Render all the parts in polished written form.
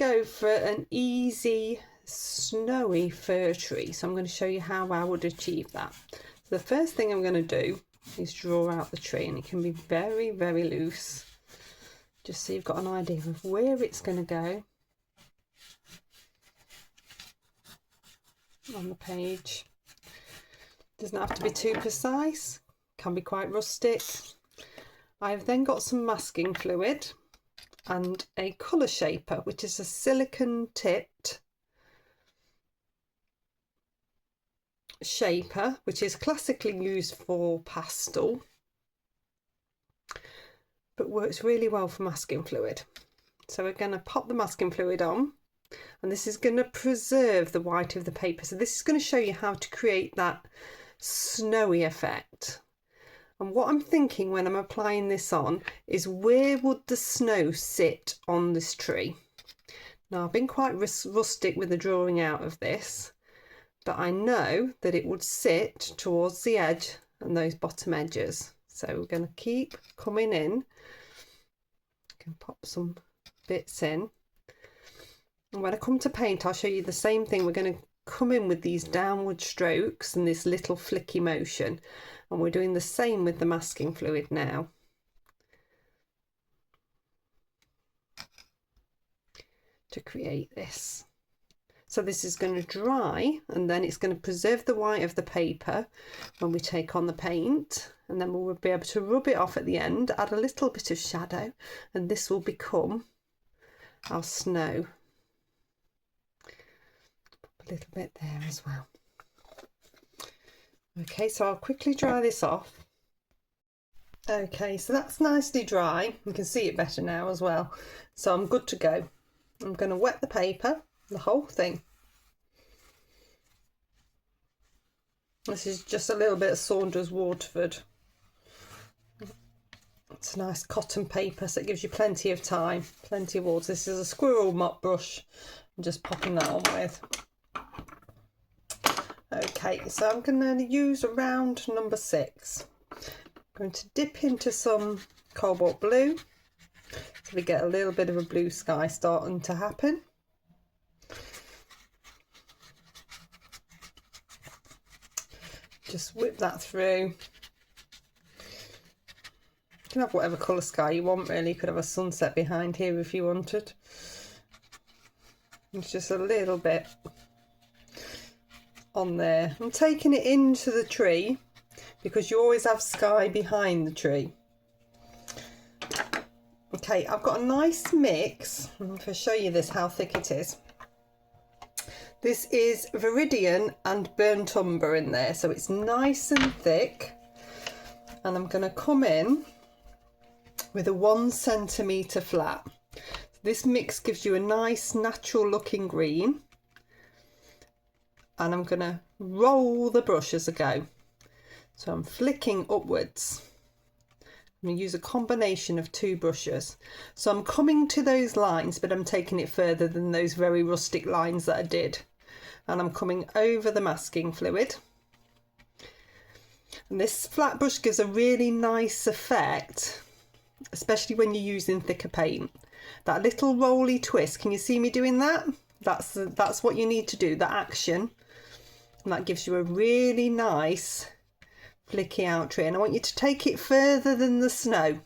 go for an easy snowy fir tree, so I'm going to show you how I would achieve that. So the first thing I'm going to do is draw out the tree, and it can be very, very loose, just so you've got an idea of where it's going to go on the page. Doesn't have to be too precise, can be quite rustic. I've then got some masking fluid and a colour shaper, which is a silicone tipped shaper, which is classically used for pastel but works really well for masking fluid. So we're going to pop the masking fluid on, and this is going to preserve the white of the paper. So this is going to show you how to create that snowy effect. And what I'm thinking when I'm applying this on is, where would the snow sit on this tree? Now, I've been quite rustic with the drawing out of this, but I know that it would sit towards the edge and those bottom edges. So we're going to keep coming in. I can pop some bits in. And when I come to paint, I'll show you the same thing. We're going to come in with these downward strokes and this little flicky motion. And we're doing the same with the masking fluid now. To create this. So this is going to dry, and then it's going to preserve the white of the paper when we take on the paint, and then we'll be able to rub it off at the end, add a little bit of shadow, and this will become our snow. Pop a little bit there as well. Okay, so I'll quickly dry this off. Okay, so that's nicely dry. You can see it better now as well. So I'm good to go. I'm going to wet the paper, the whole thing. This is just a little bit of Saunders Waterford. It's a nice cotton paper, so it gives you plenty of time, plenty of water. This is a squirrel mop brush. I'm just popping that on with. Okay, so I'm going to use round number 6. I'm going to dip into some cobalt blue, so we get a little bit of a blue sky starting to happen. Just whip that through. You can have whatever colour sky you want, really. You could have a sunset behind here if you wanted. It's just a little bit on there. I'm taking it into the tree because you always have sky behind the tree. Okay, I've got a nice mix. If I show you this, how thick it is. This is Viridian and Burnt Umber in there, so it's nice and thick. And I'm going to come in with a 1 centimetre flat. This mix gives you a nice natural looking green. And I'm going to roll the brush as I go. So I'm flicking upwards. I'm going to use a combination of 2 brushes. So I'm coming to those lines, but I'm taking it further than those very rustic lines that I did. And I'm coming over the masking fluid. And this flat brush gives a really nice effect, especially when you're using thicker paint. That little rolly twist, can you see me doing that? That's what you need to do, the action. And that gives you a really nice flicky out tree. And I want you to take it further than the snow.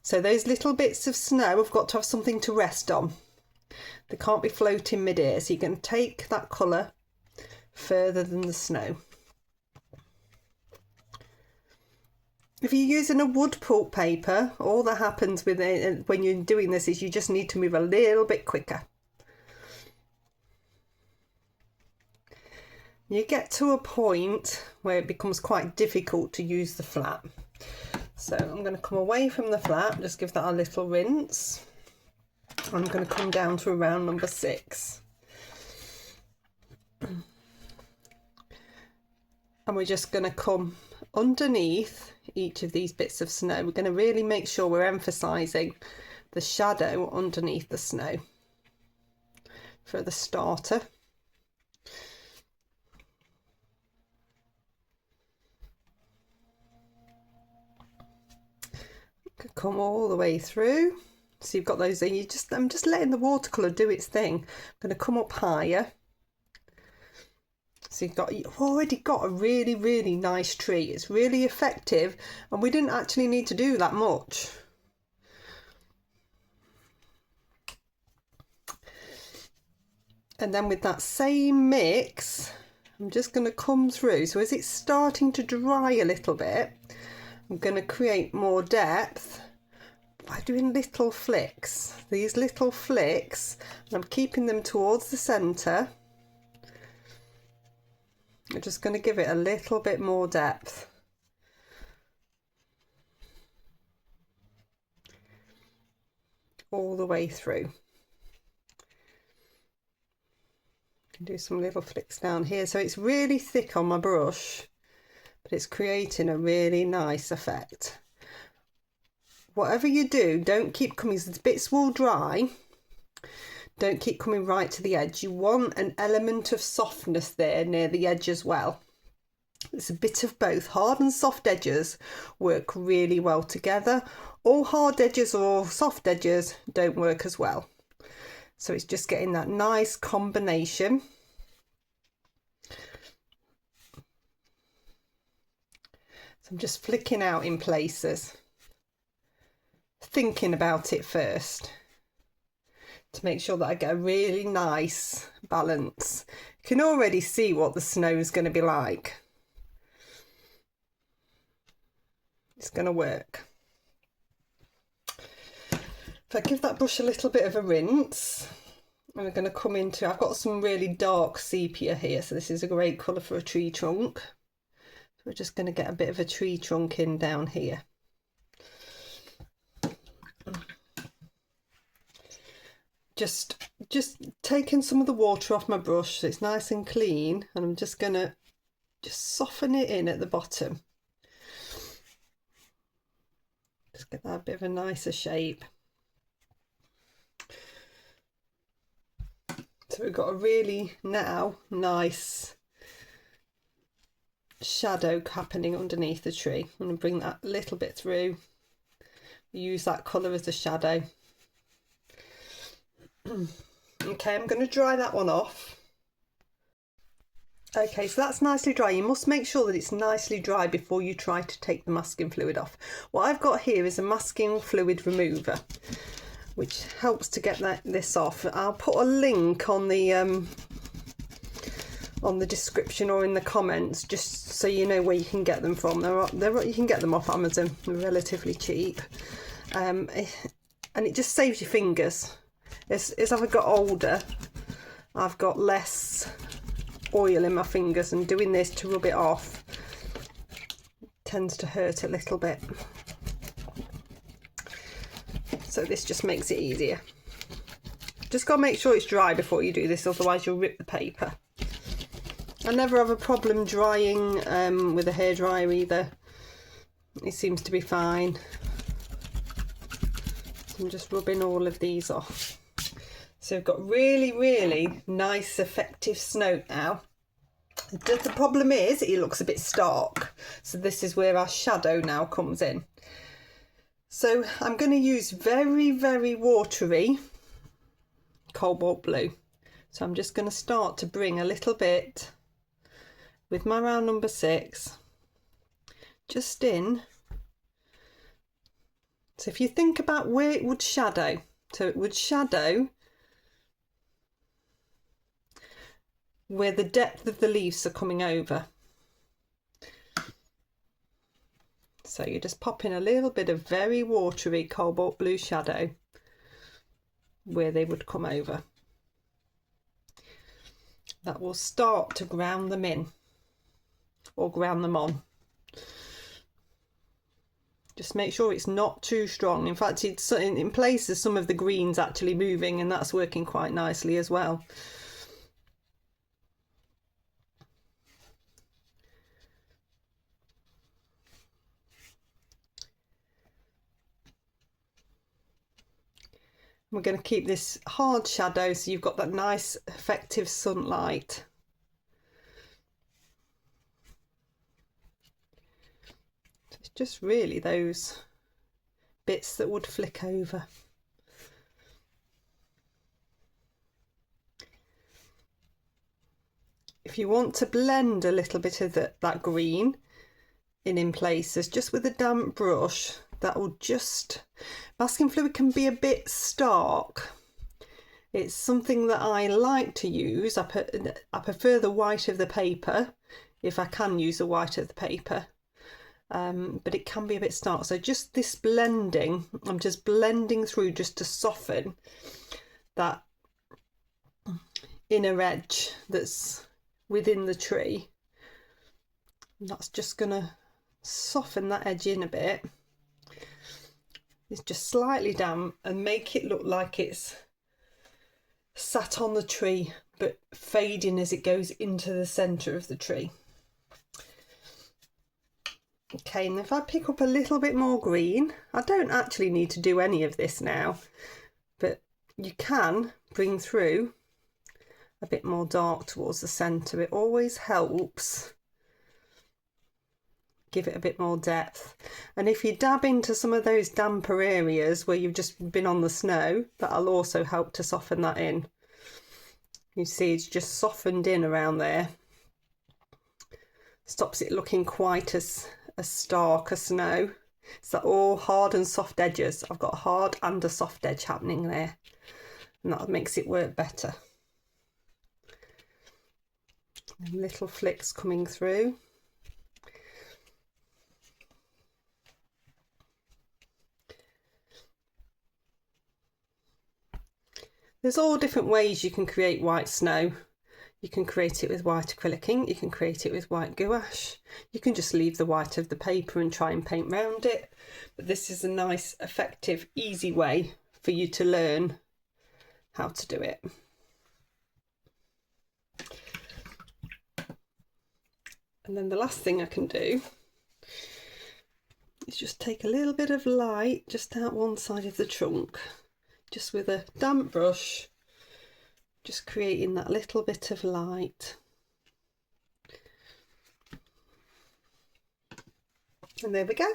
So those little bits of snow have got to have something to rest on. They can't be floating mid-air, so you can take that colour further than the snow. If you're using a wood pulp paper, all that happens with it when you're doing this is you just need to move a little bit quicker. You get to a point where it becomes quite difficult to use the flat. So I'm going to come away from the flat, just give that a little rinse. I'm going to come down to around number 6. And we're just going to come underneath each of these bits of snow. We're going to really make sure we're emphasising the shadow underneath the snow for the starter. Come all the way through. So you've got those there. I'm just letting the watercolour do its thing. I'm going to come up higher. So you've already got a really, really nice tree. It's really effective, and we didn't actually need to do that much. And then with that same mix, I'm just going to come through. So as it's starting to dry a little bit, I'm going to create more depth by doing little flicks. These little flicks, and I'm keeping them towards the centre. I'm just going to give it a little bit more depth. All the way through. Do some little flicks down here, so it's really thick on my brush, but it's creating a really nice effect. Whatever you do, don't keep coming, the bits will dry, don't keep coming right to the edge. You want an element of softness there near the edge as well. It's a bit of both. Hard and soft edges work really well together. All hard edges or soft edges don't work as well. So it's just getting that nice combination. So I'm just flicking out in places, thinking about it first to make sure that I get a really nice balance. You can already see what the snow is going to be like. It's going to work. If I give that brush a little bit of a rinse, and we're going to come into, I've got some really dark sepia here, so this is a great colour for a tree trunk. So we're just going to get a bit of a tree trunk in down here. Just taking some of the water off my brush so it's nice and clean, and I'm just going to just soften it in at the bottom. Just get that bit of a nicer shape. So we've got a really now nice shadow happening underneath the tree. I'm going to bring that a little bit through. Use that colour as a shadow. Okay, I'm going to dry that one off. Okay, so that's nicely dry. You must make sure that it's nicely dry before you try to take the masking fluid off. What I've got here is a masking fluid remover, which helps to get this off. I'll put a link on the description or in the comments, just so you know where you can get them from. You can get them off Amazon. They're relatively cheap, and it just saves your fingers. As I've got older, I've got less oil in my fingers, and doing this to rub it off tends to hurt a little bit. So this just makes it easier. Just got to make sure it's dry before you do this, otherwise you'll rip the paper. I never have a problem drying with a hairdryer either. It seems to be fine. So I'm just rubbing all of these off. So we've got really, really nice effective snow now. The problem is it looks a bit stark. So this is where our shadow now comes in. So I'm going to use very, very watery cobalt blue. So I'm just going to start to bring a little bit with my round number 6 just in. So if you think about where it would shadow, so it would shadow where the depth of the leaves are coming over. So you just pop in a little bit of very watery cobalt blue shadow where they would come over. That will start to ground them in, or ground them on. Just make sure it's not too strong. In fact, it's in places some of the green's actually moving, and that's working quite nicely as well. We're going to keep this hard shadow so you've got that nice effective sunlight. It's just really those bits that would flick over. if you want to blend a little bit of that green in places, just with a damp brush, that will just, masking fluid can be a bit stark. It's something that I like to use. I prefer the white of the paper, if I can use the white of the paper, but it can be a bit stark. So just this blending, I'm just blending through just to soften that inner edge that's within the tree. And that's just gonna soften that edge in a bit. It's just slightly damp and make it look like it's sat on the tree but fading as it goes into the centre of the tree. Okay, and if I pick up a little bit more green, I don't actually need to do any of this now, but you can bring through a bit more dark towards the centre. It always helps give it a bit more depth. And if you dab into some of those damper areas where you've just been on the snow, that'll also help to soften that in. You see it's just softened in around there. Stops it looking quite as stark as snow. It's all hard and soft edges. I've got a hard and a soft edge happening there, and that makes it work better. And little flicks coming through. There's all different ways you can create white snow. You can create it with white acrylic ink, you can create it with white gouache, you can just leave the white of the paper and try and paint round it. But this is a nice, effective, easy way for you to learn how to do it. And then the last thing I can do is just take a little bit of light just out one side of the trunk, just with a damp brush, just creating that little bit of light. And there we go.